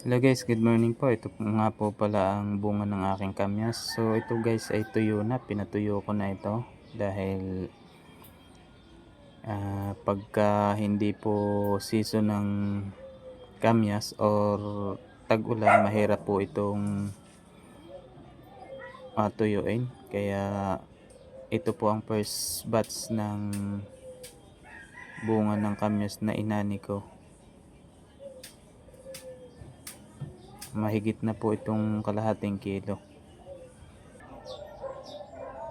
Hello guys, good morning po. Ito po nga po pala ang bunga ng aking kamyas. So ito guys ay tuyo na, pinatuyo ko na ito dahil pagka hindi po season ng kamyas or tag-ulan, mahirap po itong tuyuin. Kaya ito po ang first batch ng bunga ng kamyas na inani ko. Mahigit na po itong kalahating kilo.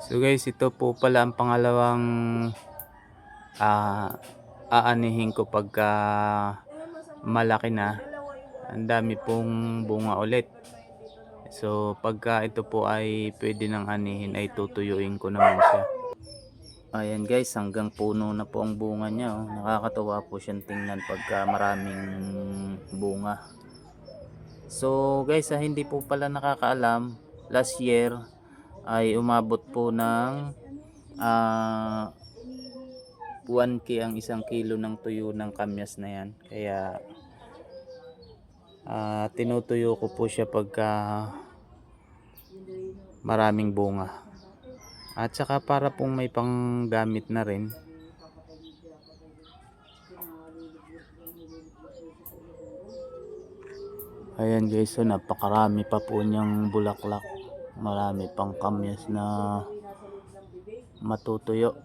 So guys, ito po pala ang pangalawang aanihin ko pagka malaki na. Ang dami pong bunga ulit. So pagka ito po ay pwede nang anihin, ay tutuyuin ko naman siya. Ayan guys, hanggang puno na po ang bunga niya. Nakakatuwa po siyang tingnan pagka maraming bunga. So guys, hindi po pala nakakaalam, last year ay umabot po ng 1K ang 1 kilo ng tuyo ng kamyas na yan. Kaya tinutuyo ko po siya pagka maraming bunga. At saka para pong may panggamit na rin. Ayan guys, so napakarami pa po niyang bulaklak. Marami pang kamyas na matutuyo.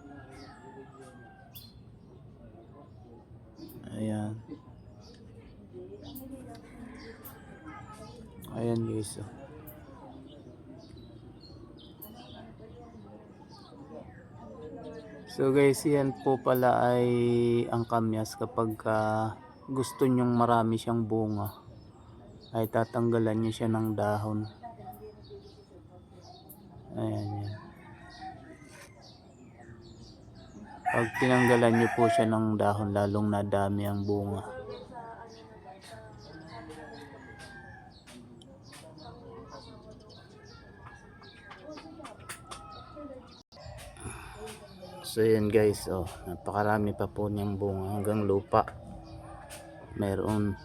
Ayan. Ayan guys. So guys, yan po pala ay ang kamyas kapag gusto nyong marami siyang bunga, ay tatanggalan nyo siya ng dahon. Ayan yan. Pag tinanggalan nyo po siya ng dahon, lalong nadami ang bunga. So yan guys, napakarami pa po niyang bunga hanggang lupa. Meron.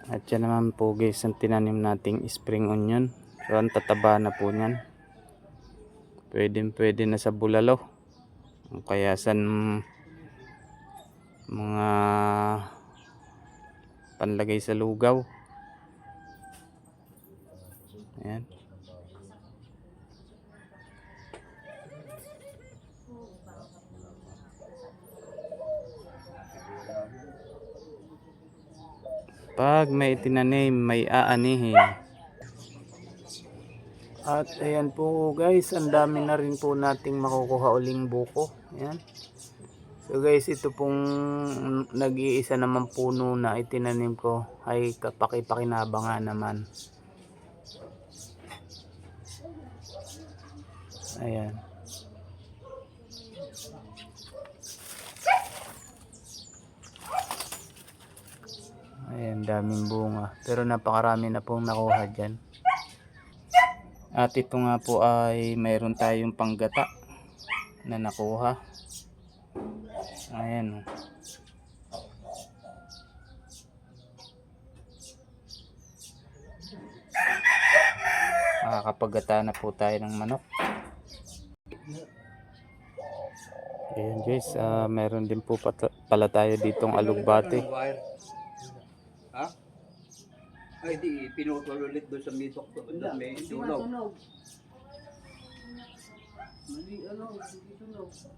At yan naman po guys ang tinanim nating spring onion. So ang tataba na po niyan. Pwede na sa bulalo. Kaya sa mga panlagay sa lugaw. Ayan. Pag may tinanim, may aanihin. At ayan po guys, ang dami na rin po nating makukuha uling buko. Ayan. So guys, ito pong nag-iisa naman puno na itinanim ko ay kapaki-pakinabang naman. Ayan. Ayan, daming bunga. Pero napakarami na pong nakuha dyan. At ito nga po ay mayroon tayong panggata na nakuha. Ayan. Makakapaggata na po tayo ng manok. Ayan guys, meron din po pala tayo ditong alugbate. Ha? Ay di, pinutol ulit doon sa mitok doon may sunog.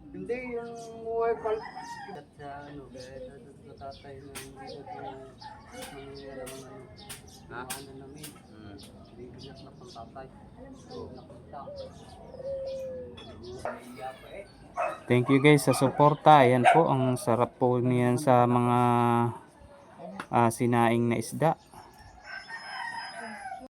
Hindi, yung wifi. At sa ano, kaya natatay na hindi na ano namin. Bibigat na pangtatay. Thank you guys sa suporta. Ayan po, ang sarap po niyan sa mga sinaing na isda.